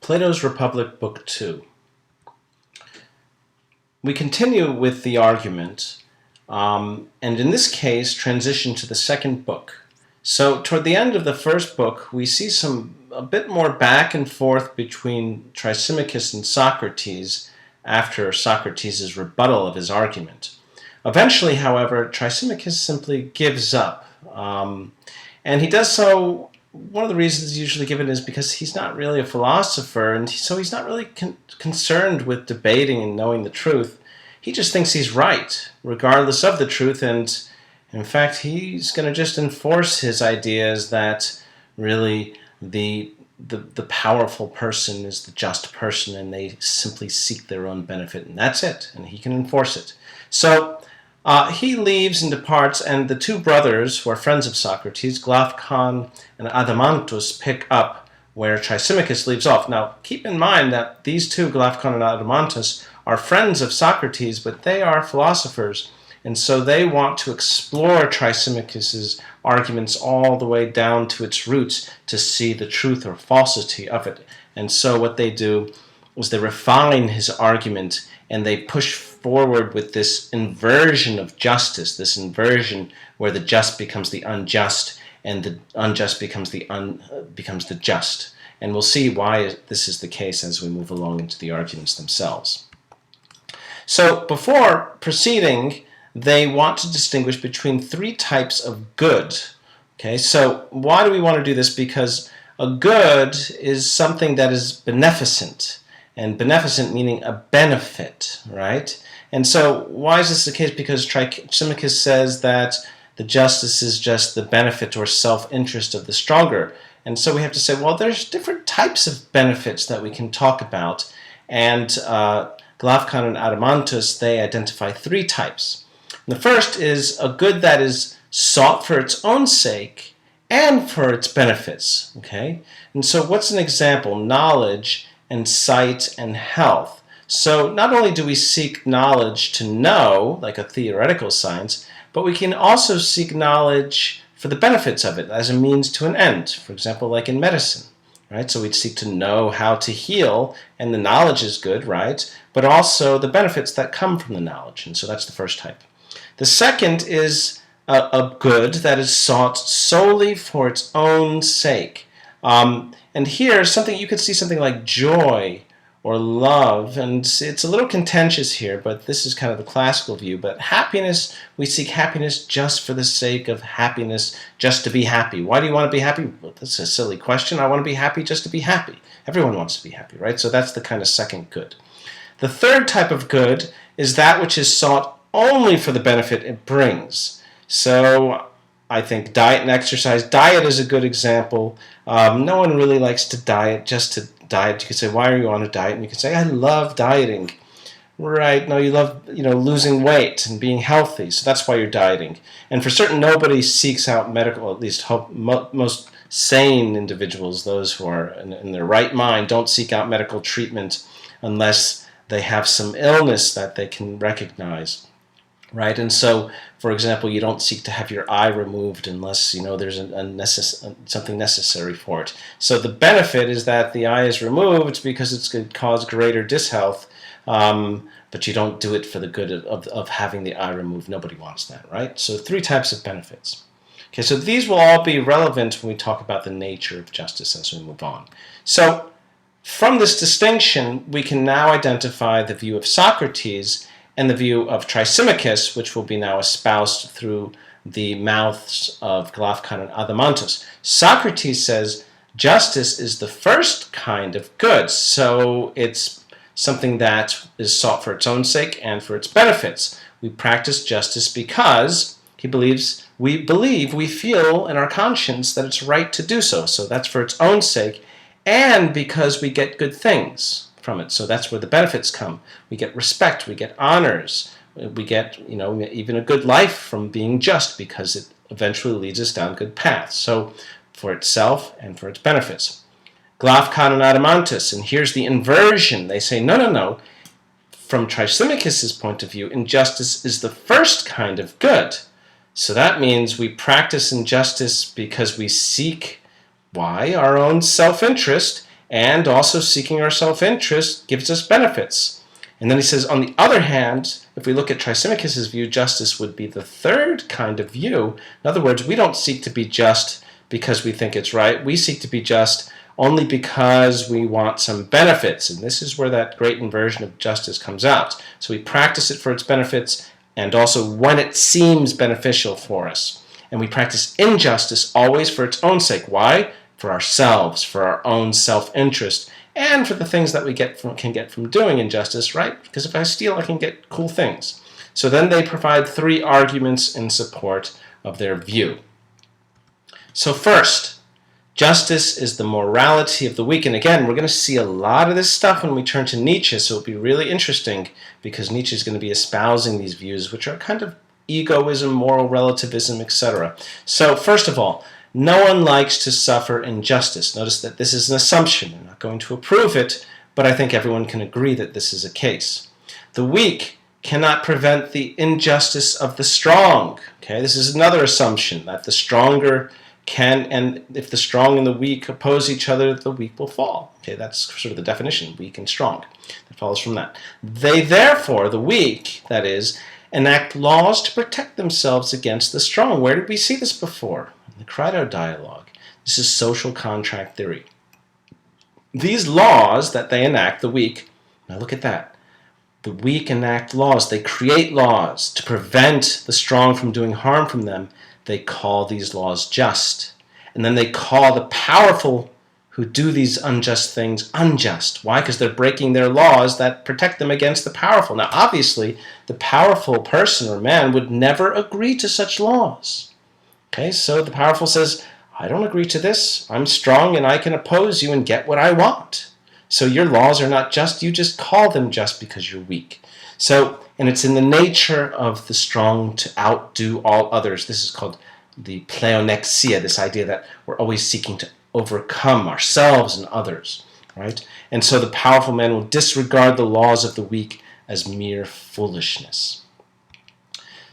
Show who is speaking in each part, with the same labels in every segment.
Speaker 1: Plato's Republic, Book 2. We continue with the argument, and in this case, transition to the second book. So toward the end of the first book, we see a bit more back and forth between Thrasymachus and Socrates after Socrates' rebuttal of his argument. Eventually, however, Thrasymachus simply gives up, and he does so. One of the reasons usually given is because he's not really a philosopher, and so he's not really concerned with debating and knowing the truth. He just thinks he's right, regardless of the truth, and in fact, he's going to just enforce his ideas that really the powerful person is the just person, and they simply seek their own benefit, and that's it, and he can enforce it. So he leaves and departs, and the two brothers, who are friends of Socrates, Glaucon and Adeimantus, pick up where Thrasymachus leaves off. Now, keep in mind that these two, Glaucon and Adeimantus, are friends of Socrates, but they are philosophers, and so they want to explore Thrasymachus' arguments all the way down to its roots to see the truth or falsity of it. And so what they do is they refine his argument, and they push forward with this inversion of justice, this inversion where the just becomes the unjust and the unjust becomes the just. And we'll see why this is the case as we move along into the arguments themselves. So before proceeding, they want to distinguish between three types of good. Okay, so why do we want to do this? Because a good is something that is beneficent, and beneficent meaning a benefit, right? And so why is this the case? Because Thrasymachus says that the justice is just the benefit or self-interest of the stronger. And so we have to say, well, there's different types of benefits that we can talk about. And Glaucon and Adeimantus, they identify three types. And the first is a good that is sought for its own sake and for its benefits. Okay? And so what's an example? Knowledge and sight and health. So not only do we seek knowledge to know, like a theoretical science, but we can also seek knowledge for the benefits of it as a means to an end. For example, like in medicine, right? So we'd seek to know how to heal, and the knowledge is good, right? But also the benefits that come from the knowledge, and so that's the first type. The second is a good that is sought solely for its own sake. And here, you could see something like joy or love, and it's a little contentious here, but this is kind of the classical view. But happiness, we seek happiness just for the sake of happiness, just to be happy. Why do you want to be happy? Well, that's a silly question. I want to be happy just to be happy. Everyone wants to be happy, right? So that's the kind of second good. The third type of good is that which is sought only for the benefit it brings. So I think diet and exercise. Diet is a good example. No one really likes to diet just to diet. You could say, why are you on a diet? And you could say, I love dieting. Right, no, you love losing weight and being healthy, so that's why you're dieting. And for certain, nobody seeks out medical, at least most sane individuals, those who are in their right mind, don't seek out medical treatment unless they have some illness that they can recognize. Right, and so, for example, you don't seek to have your eye removed unless there's something necessary for it. So the benefit is that the eye is removed because it's going to cause greater dishealth, but you don't do it for the good of having the eye removed. Nobody wants that, right? So three types of benefits. Okay, so these will all be relevant when we talk about the nature of justice as we move on. So from this distinction, we can now identify the view of Socrates and the view of Thrasymachus, which will be now espoused through the mouths of Glaucon and Adeimantus. Socrates says justice is the first kind of good, so it's something that is sought for its own sake and for its benefits. We practice justice because we feel in our conscience that it's right to do so. So that's for its own sake, and because we get good things from it. So that's where the benefits come. We get respect, we get honors, we get even a good life from being just, because it eventually leads us down good paths. So for itself and for its benefits. Glaucon and Adeimantus, and here's the inversion. They say, no. From Thrasymachus' point of view, injustice is the first kind of good. So that means we practice injustice because we seek, why? Our own self-interest, and also seeking our self-interest gives us benefits. And then he says, on the other hand, if we look at Thrasymachus' view, justice would be the third kind of view. In other words, we don't seek to be just because we think it's right. We seek to be just only because we want some benefits. And this is where that great inversion of justice comes out. So we practice it for its benefits and also when it seems beneficial for us. And we practice injustice always for its own sake. Why? For ourselves, for our own self-interest, and for the things that we can get from doing injustice, right? Because if I steal, I can get cool things. So then they provide three arguments in support of their view. So first, justice is the morality of the weak. And again, we're going to see a lot of this stuff when we turn to Nietzsche, so it'll be really interesting because Nietzsche is going to be espousing these views, which are kind of egoism, moral relativism, etc. So first of all, no one likes to suffer injustice. Notice that this is an assumption. I'm not going to approve it, but I think everyone can agree that this is a case. The weak cannot prevent the injustice of the strong. Okay, this is another assumption, that the stronger can, and if the strong and the weak oppose each other, the weak will fall. Okay, that's sort of the definition, weak and strong. That follows from that. They therefore, the weak, that is, enact laws to protect themselves against the strong. Where did we see this before? In the Crito dialogue. This is social contract theory. These laws that they enact, the weak, now look at that. The weak enact laws. They create laws to prevent the strong from doing harm from them. They call these laws just. And then they call the powerful who do these unjust things unjust. Why? Because they're breaking their laws that protect them against the powerful. Now, obviously, the powerful person or man would never agree to such laws. Okay, so the powerful says, I don't agree to this. I'm strong and I can oppose you and get what I want. So your laws are not just. You just call them just because you're weak. So, and it's in the nature of the strong to outdo all others. This is called the pleonexia, this idea that we're always seeking to overcome ourselves and others, right? And so the powerful man will disregard the laws of the weak as mere foolishness.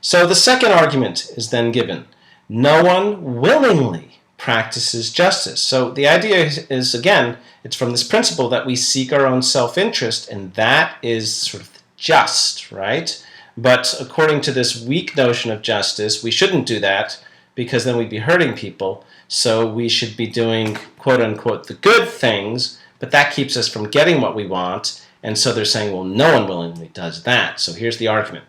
Speaker 1: So the second argument is then given. No one willingly practices justice. So the idea is, again, it's from this principle that we seek our own self-interest, and that is sort of just, right? But according to this weak notion of justice, we shouldn't do that because then we'd be hurting people. So we should be doing, quote-unquote, the good things, but that keeps us from getting what we want. And so they're saying, well, no one willingly does that. So here's the argument.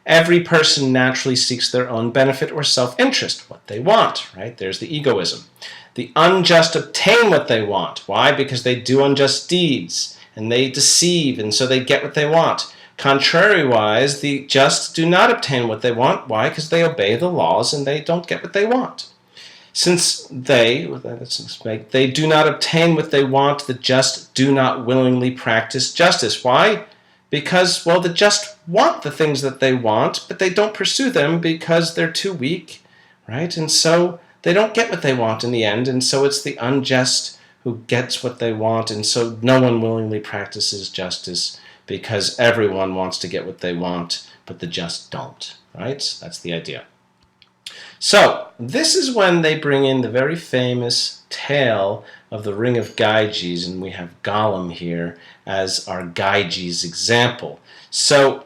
Speaker 1: Every person naturally seeks their own benefit or self-interest, what they want, right? There's the egoism. The unjust obtain what they want. Why? Because they do unjust deeds, and they deceive, and so they get what they want. Contrariwise, the just do not obtain what they want. Why? Because they obey the laws, and they don't get what they want. Since they do not obtain what they want, the just do not willingly practice justice. Why? Because, well, the just want the things that they want, but they don't pursue them because they're too weak, right? And so they don't get what they want in the end, and so it's the unjust who gets what they want, and so no one willingly practices justice because everyone wants to get what they want, but the just don't, right? That's the idea. So this is when they bring in the very famous tale of the Ring of Gyges, and we have Gollum here as our Gyges example. So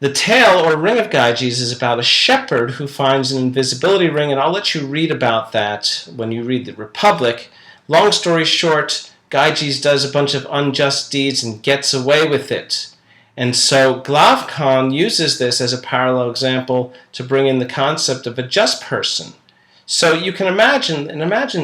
Speaker 1: the tale, or Ring of Gyges, is about a shepherd who finds an invisibility ring, and I'll let you read about that when you read the Republic. Long story short, Gyges does a bunch of unjust deeds and gets away with it. And so Glavkhan uses this as a parallel example to bring in the concept of a just person. So you can imagine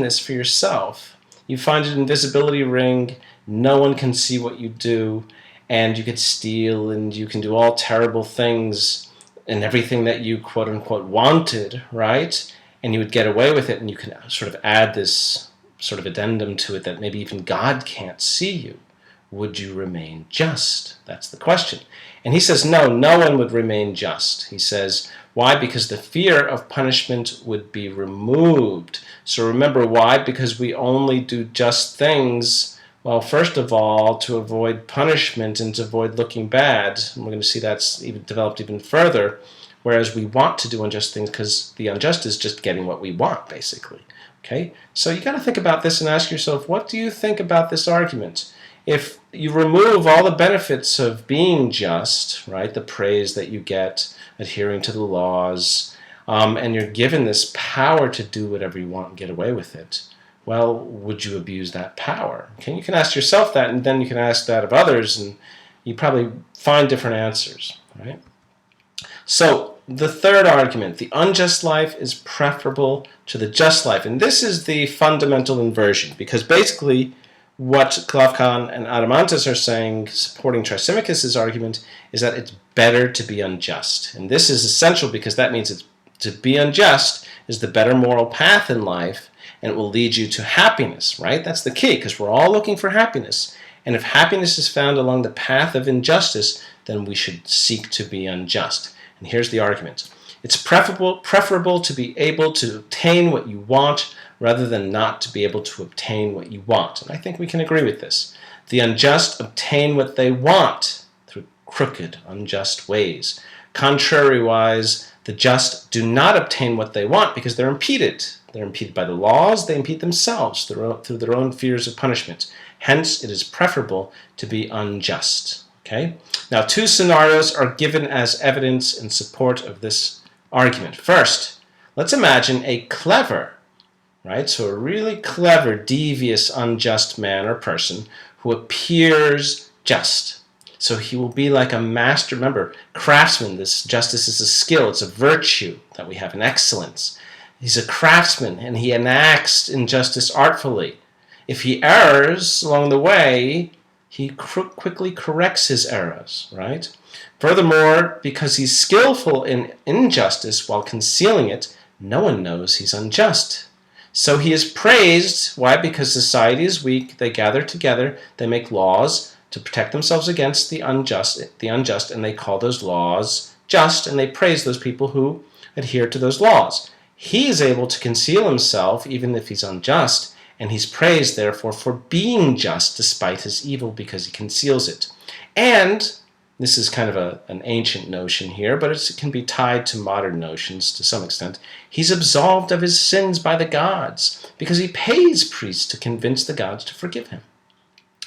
Speaker 1: this for yourself. You find an invisibility ring, no one can see what you do, and you could steal and you can do all terrible things and everything that you quote-unquote wanted, right? And you would get away with it, and you can sort of add this sort of addendum to it that maybe even God can't see you. Would you remain just? That's the question. And he says, no one would remain just. He says, why? Because the fear of punishment would be removed. So remember, why? Because we only do just things, well, first of all, to avoid punishment and to avoid looking bad. And we're going to see that's even developed even further. Whereas we want to do unjust things because the unjust is just getting what we want, basically. Okay, so you got to think about this and ask yourself, what do you think about this argument? If you remove all the benefits of being just, right, the praise that you get, adhering to the laws, and you're given this power to do whatever you want and get away with it, well, would you abuse that power? Okay, you can ask yourself that, and then you can ask that of others, and you probably find different answers, right? So the third argument, the unjust life is preferable to the just life. And this is the fundamental inversion, because basically what Glaucon and Adeimantus are saying, supporting Thrasymachus' argument, is that it's better to be unjust. And this is essential because that means to be unjust is the better moral path in life, and it will lead you to happiness, right? That's the key, because we're all looking for happiness. And if happiness is found along the path of injustice, then we should seek to be unjust. And here's the argument. It's preferable to be able to obtain what you want rather than not to be able to obtain what you want. And I think we can agree with this. The unjust obtain what they want through crooked, unjust ways. Contrariwise, the just do not obtain what they want because they're impeded. They're impeded by the laws. They impede themselves through their own fears of punishment. Hence, it is preferable to be unjust. Okay? Now, two scenarios are given as evidence in support of this argument. First, let's imagine a clever, right? So a really clever, devious, unjust man or person who appears just. So he will be like a master, remember, craftsman. This justice is a skill. It's a virtue that we have, an excellence. He's a craftsman, and he enacts injustice artfully. If he errs along the way, he quickly corrects his errors, right? Furthermore, because he's skillful in injustice while concealing it, no one knows he's unjust. So he is praised. Why? Because society is weak. They gather together. They make laws to protect themselves against the unjust, and they call those laws just, and they praise those people who adhere to those laws. He is able to conceal himself even if he's unjust, and he's praised, therefore, for being just despite his evil because he conceals it. And this is kind of an ancient notion here, but it can be tied to modern notions to some extent. He's absolved of his sins by the gods because he pays priests to convince the gods to forgive him.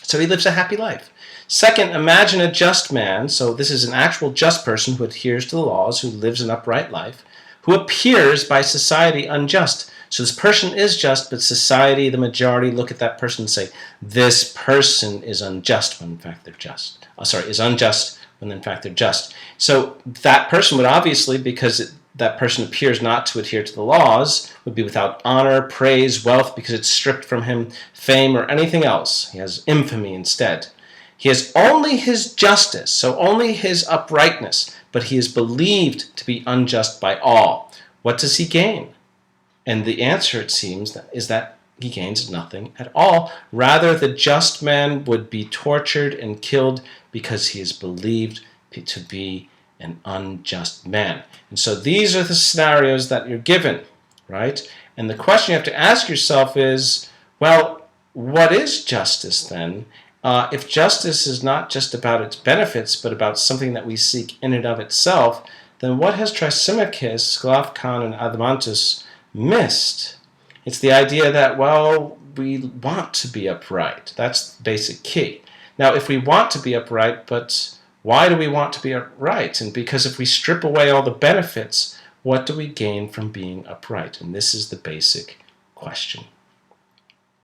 Speaker 1: So he lives a happy life. Second, imagine a just man. So this is an actual just person who adheres to the laws, who lives an upright life, who appears by society unjust. So this person is just, but society, the majority, look at that person and say, this person is unjust when in fact they're just. Is unjust when in fact they're just. So that person would obviously, because that person appears not to adhere to the laws, would be without honor, praise, wealth, because it's stripped from him fame or anything else. He has infamy instead. He has only his justice, so only his uprightness, but he is believed to be unjust by all. What does he gain? And the answer, it seems, is that he gains nothing at all. Rather, the just man would be tortured and killed because he is believed to be an unjust man. And so these are the scenarios that you're given, right? And the question you have to ask yourself is, well, what is justice then? If justice is not just about its benefits, but about something that we seek in and of itself, then what has Thrasymachus, Glaucon, and Adeimantus missed? It's the idea that, well, we want to be upright. That's the basic key. Now, if we want to be upright, but why do we want to be upright? And because if we strip away all the benefits, what do we gain from being upright? And this is the basic question.